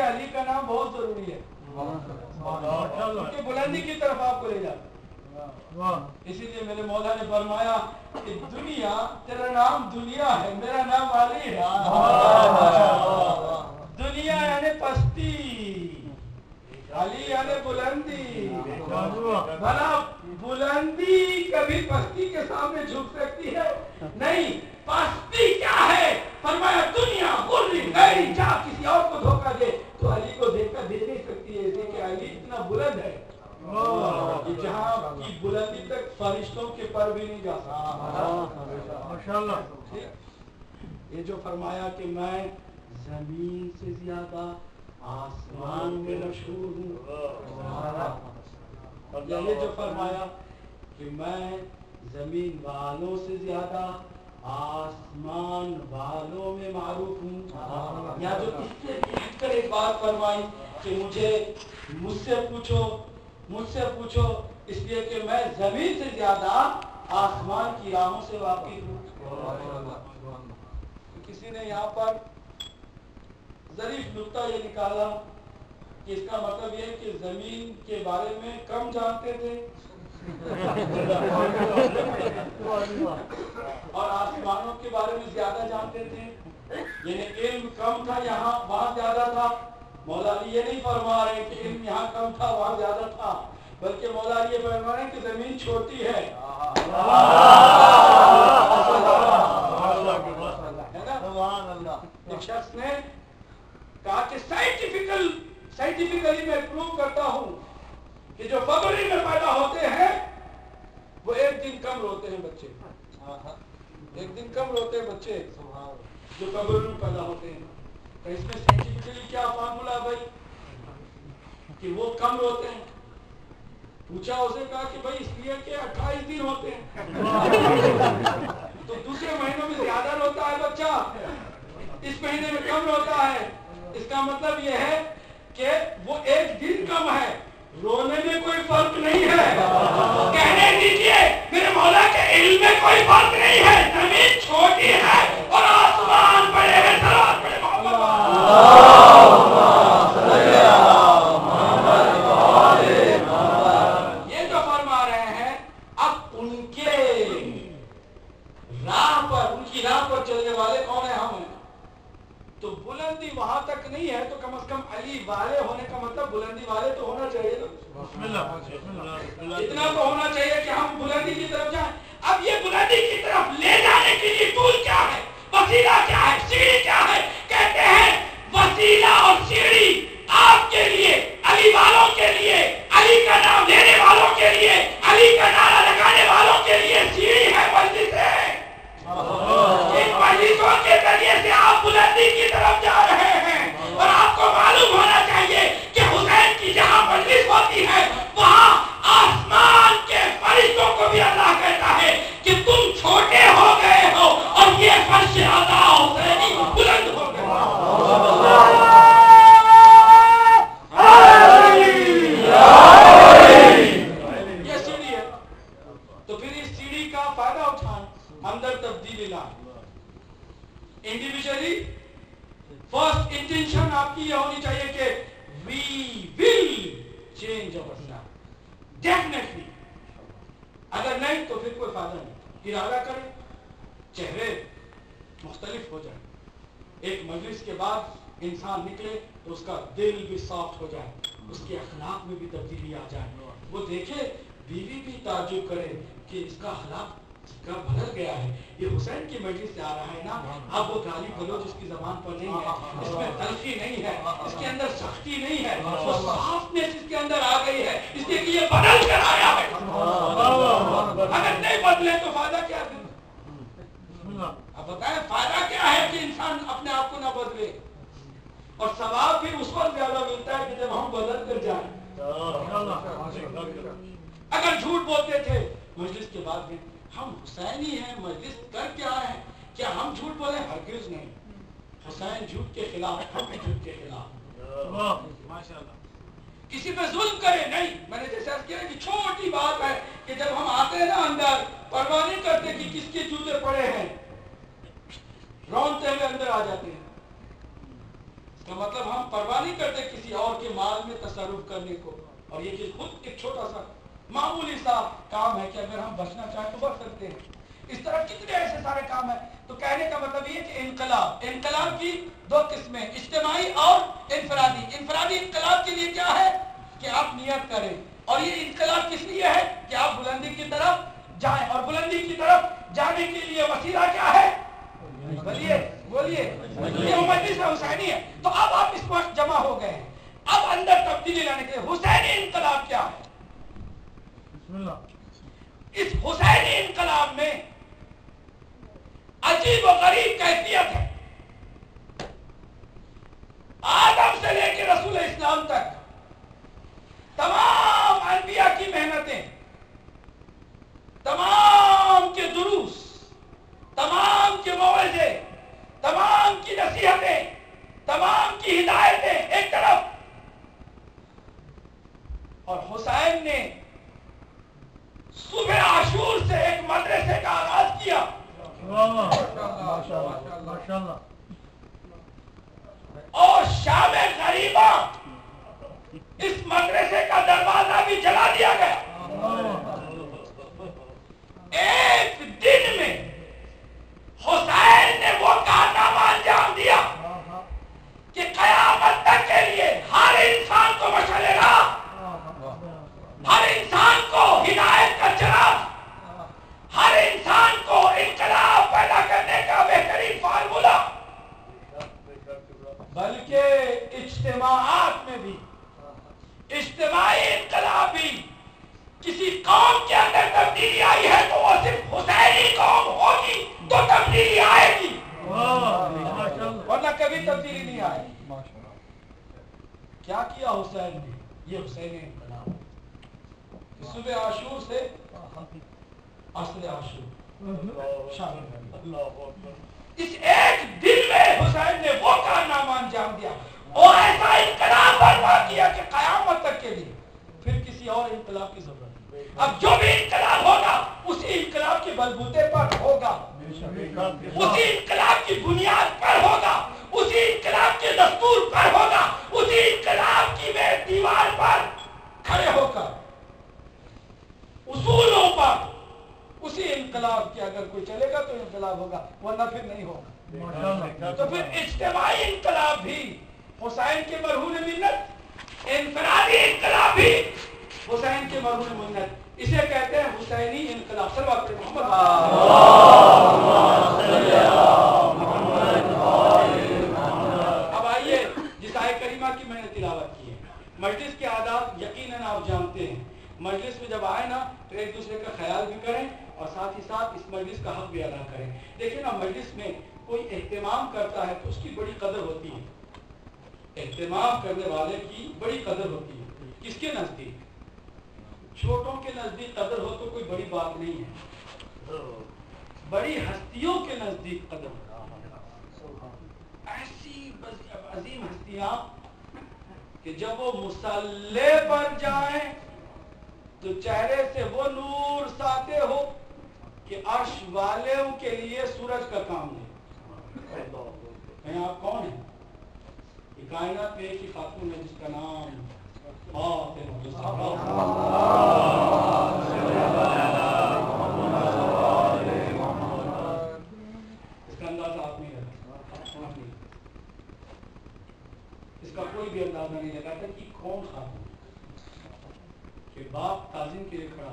علی کا نام بہت ضروری ہے کیونکہ بلندی کی طرف آپ کو لے جاتا. اسی لیے میرے مولا نے فرمایا کہ دنیا تیرا نام دنیا ہے, میرا نام علی ہے. دنیا یعنی پستی, علی یعنی بلندی. بھلا بلندی کبھی پستی کے سامنے جھک سکتی ہے؟ نہیں. پستی کیا ہے؟ فرمایا دنیا غری غیری, جہاں کسی اور کو دھوکہ دے تو علی کو دھوکہ دے نہیں سکتی ہے, اس لیے کہ علی اتنا بلند ہے کہ جہاں کی بلندی تک فرشتوں کے پر بھی نہیں جا سکتا. یہ جو فرمایا کہ میں زمین سے زیادہ آسمان میں مشہور ہوں, یہ جو فرمایا کہ میں زمین والوں سے زیادہ آسمان والوں میں معروف ہوں, یا جو اس سے بھی ہٹ کر ایک بات فرمائی کہ مجھ سے پوچھو اس لیے کہ میں زمین سے زیادہ آسمان کی راہوں سے واقف ہوں. کسی نے یہاں پر ظریف نکتہ یہ نکالا کہ اس کا مطلب یہ ہے کہ زمین کے بارے میں کم جانتے تھے اور آسمانوں کے بارے میں زیادہ جانتے تھے, یعنی علم کم تھا یہاں وہاں زیادہ تھا. مولا علی یہ نہیں فرما رہے کہ علم یہاں کم تھا وہاں زیادہ تھا, بلکہ مولا علی یہ فرما رہے ہیں کہ زمین چھوٹی ہے. ایک شخص نے کہا کہ سائنٹیفکلی میں پروو کرتا ہوں کہ جو فبری میں پیدا ہوتے ہیں وہ ایک دن کم روتے ہیں بچے, ایک دن کم روتے ہیں بچے جو فبری میں پیدا ہوتے ہیں. تو اس میں سائنٹیفکلی کیا فارمولا بھائی کہ وہ کم روتے ہیں؟ پوچھا اسے, کہا کہ بھائی اس لیے کہ 28 دن ہوتے ہیں تو دوسرے مہینوں میں زیادہ روتا ہے بچہ, اس مہینے میں کم روتا ہے. اس کا مطلب یہ ہے کہ وہ ایک دن کم ہے, رونے میں کوئی فرق نہیں ہے. کہنے دیجئے میرے مولا کے علم میں کوئی فرق نہیں ہے, زمین چھوٹی ہے اور آسمان بڑے ہیں. صلوات پڑھے محمد. یہ جو فرما رہے ہیں اب ان کی راہ پر چلنے والے کون ہیں؟ ہم ہیں. تو بلندی وہاں تک نہیں ہے تو کم از کم علی والے ہونے کا مطلب بلندی والے تو ہونا چاہیے نا, اتنا تو ہونا چاہیے کہ ہم بلندی کی طرف جائیں. اب یہ بلندی کی طرف لے جانے کے لیے ٹول کیا ہے, وسیلہ کیا ہے, سیڑھی کیا ہے؟ کہتے ہیں وسیلہ اور سیڑھی آپ کے لیے, علی والوں کے لیے, علی کا نام لینے والوں کے لیے, علی کا نعرہ لگانے والوں کے لیے سیڑھی ہے, مجلس ہے. ان مجلسوں کے ذریعے سے آپ بلندی کی طرف جا رہے ہیں, اور آپ کو معلوم ہونا چاہیے کہ حسین کی جہاں مجلس ہوتی ہے وہاں آسمان کے فرشتوں کو بھی اللہ کہتا ہے کہ تم چھوٹے ہو گئے ہو اور یہ فرش اعلیٰ حسینی بلند ہو گئے. یہ سیڑھی ہے, تو پھر اس سیڑھی کا فائدہ اٹھائیں, اندر تبدیلی لائیں. انڈیویجولی فرسٹ انٹینشن آپ کی یہ ہونی چاہیے کہ we will change our life. Definitely. اگر نہیں تو پھر کوئی فائدہ نہیں. ارادہ کریں, چہرے مختلف ہو جائیں, ایک مجلس کے بعد انسان نکلے تو اس کا دل بھی سافٹ ہو جائے, اس کے اخلاق میں بھی تبدیلی آ جائے. وہ دیکھے بیوی بھی تعجب کرے کہ اس کا اخلاق بدل گیا ہے, یہ حسین کی مجلس سے آ رہا ہے نا, اب وہ گالی گلوچ اس کی زبان پر نہیں ہے, اس میں تلخی نہیں ہے, اس کے اندر سختی نہیں ہے, وہ صافنس اس کے اندر آ گئی ہے, اس لیے کہ یہ بدل کر آیا ہے. اگر نہیں بدلے تو فائدہ کیا ہے؟ اب بتائیں فائدہ کیا ہے کہ انسان اپنے آپ کو نہ بدلے, اور ثواب بھی اس وقت زیادہ ملتا ہے کہ جب ہم بدل کر جائیں. اگر جھوٹ بولتے تھے مجلس کے بعد بھی ہم حسینی ہیں, مجلس کر کے آئے ہیں, کیا ہم جھوٹ بولے؟ ہرگز نہیں. حسین جھوٹ کے خلاف, ہم بھی جھوٹ کے خلاف. کسی پہ ظلم کرے نہیں. میں نے جیسے کیا کہ چھوٹی بات ہے کہ جب ہم آتے ہیں نا اندر, پرواہ نہیں کرتے کہ کس کے جوتے پڑے ہیں, رونتے ہوئے اندر آ جاتے ہیں. تو مطلب ہم پرواہ نہیں کرتے کسی اور کے مال میں تصرف کرنے کو. اور یہ چیز خود ایک چھوٹا سا معمولی سا کام ہے کہ اگر ہم بچنا چاہیں تو بچ سکتے ہیں. اس طرح کتنے ایسے سارے کام ہیں. تو کہنے کا مطلب یہ کہ انقلاب کی دو قسمیں، اجتماعی اور انفرادی. انفرادی انقلاب کے لیے کیا ہے کہ آپ نیت کریں، اور یہ انقلاب کس لیے ہے کہ آپ بلندی کی طرف جائیں. اور بلندی کی طرف جانے کے لیے وسیلہ کیا ہے؟ بولیے یہ مجلس حسینی ہے. تو اب آپ اس وقت جمع ہو گئے ہیں، اب اندر تبدیلی لانے کے لیے حسینی انقلاب کیا ہے؟ اس حسینی انقلاب میں عجیب و غریب کیفیت ہے. آدم سے لے کے رسول اسلام تک تمام انبیاء کی محنتیں، تمام کے دروس، تمام کے موعظے، تمام کی نصیحتیں، تمام کی ہدایتیں ایک طرف، اور حسین نے صبح عاشور سے ایک مدرسے کا آغاز کیا. اور شام غریبہ اس مدرسے کا دروازہ بھی جلا دیا گیا. ایک دن میں حسین نے وہ کارنامہ انجام دیا کہ قیامت تک کے لیے ہر انسان کو مشعل راہ، ہر انسان کو ہدایت کا چراغ، ہر انسان کو انقلاب پیدا کرنے کا بہترین فارمولہ، بلکہ اجتماعات میں بھی اجتماعی انقلاب بھی. کسی قوم کے اندر تبدیلی آئی ہے تو وہ صرف حسینی قوم ہوگی تو تبدیلی آئے گی، ورنہ کبھی تبدیلی نہیں آئے گی. کیا کیا حسین نے؟ یہ حسینی انقلاب صبح عاشور سے عصر عاشور شام. اس ایک دن میں حسین نے وہ کارنامہ انجام دیا اور ایسا انقلاب برپا کیا کہ قیامت تک کے لیے پھر کسی اور انقلاب کی ضرورت نہیں. اب جو بھی انقلاب ہوگا اسی انقلاب کے بلبوتے پر ہوگا، اسی انقلاب کی بنیاد پر ہوگا، اسی انقلاب کے دستور پر ہوگا، اسی انقلاب کی دیوار پر کھڑے ہو کر اصولوں پر اسی انقلاب کے اگر کوئی چلے گا تو انقلاب ہوگا، ورنہ پھر نہیں ہوگا. تو پھر اجتماعی انقلاب بھی حسین کے مرہون منت، انفرادی انقلاب بھی حسین کے مرہون منت. اسے کہتے ہیں حسینی انقلاب. صلوات محمد. اب آئیے جس آیت کریمہ کی میں نے تلاوت کی ہے، مجلس کے آداب یقیناً آپ جانتے ہیں. مجلس میں جب آئے نا تو ایک دوسرے کا خیال بھی کریں اور ساتھ ہی ساتھ اس مجلس کا حق بھی ادا کریں. دیکھیں نا، مجلس میں کوئی اہتمام کرتا ہے تو اس کی بڑی قدر ہوتی ہے. اہتمام کرنے والے کی بڑی قدر ہوتی ہے. کس کے نزدیک؟ چھوٹوں کے نزدیک قدر ہو تو کوئی بڑی بات نہیں ہے، بڑی ہستیوں کے نزدیک قدر ہو. ایسی عظیم ہستیاں کہ جب وہ مصلی پر جائیں تو چہرے سے وہ نور ساطع ہو کہ عرش والوں کے لیے سورج کا کام دے. آپ کون ہیں؟ یہ کائنات میں ایک ہی خاتون ہے جس کا نام فاطمہ. اس کا اندازہ آپ نہیں لگا، اس کا کوئی بھی اندازہ نہیں لگاتا کہ کون خاتون کہ باپ تعظیم کے لیے کھڑا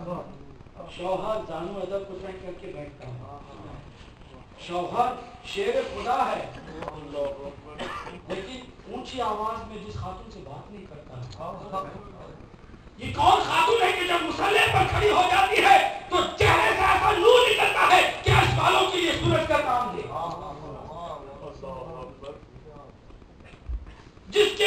ہو، شوہر زانو ادب کو طے کر کے بیٹھتا ہے، شوہر شیر خدا ہے لیکن اونچی آواز میں جس خاتون سے بات نہیں کرتا. یہ کون خاتون ہے کہ جب مصلی پر کھڑی ہو جاتی ہے تو چہرے سے ایسا نور نکلتا ہے کہ عرش والوں کے لیے سورج کا کام دے، جس کے